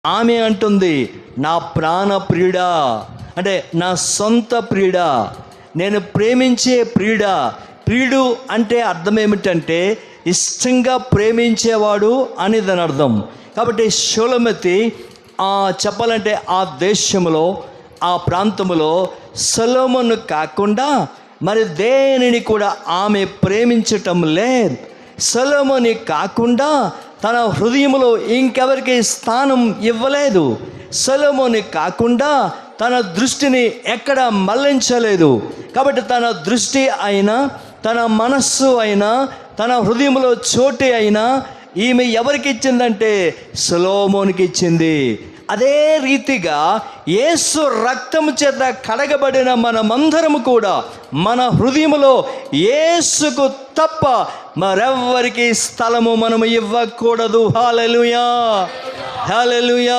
ఆమె అంటుంది, నా ప్రాణ ప్రియుడా, అంటే నా సొంత ప్రియుడా, నేను ప్రేమించే ప్రియుడా. ప్రియుడు అంటే అర్థం ఏమిటంటే ఇష్టంగా ప్రేమించేవాడు అని దాని అర్థం. కాబట్టి షూలమతి చెప్పాలంటే ఆ దేశంలో, ఆ ప్రాంతంలో సొలొమోను కాకుండా మరి దేనిని కూడా ఆమె ప్రేమించటం లేదు. సొలొమోను కాకుండా తన హృదయంలో ఇంకెవరికి స్థానం ఇవ్వలేదు. సొలొమోను కాకుండా తన దృష్టిని ఎక్కడ మళ్లించలేదు. కాబట్టి తన దృష్టి అయినా, తన మనస్సు అయినా, తన హృదయంలో చోటు అయినా ఈమె ఎవరికి ఇచ్చిందంటే సొలొమోనుకి ఇచ్చింది. అదే రీతిగా యేసు రక్తము చేత కడగబడిన మనమందరము కూడా మన హృదయములో యేసుకు తప్ప మరెవ్వరికి స్థలము మనము ఇవ్వకూడదు. హల్లెలూయా, హల్లెలూయా.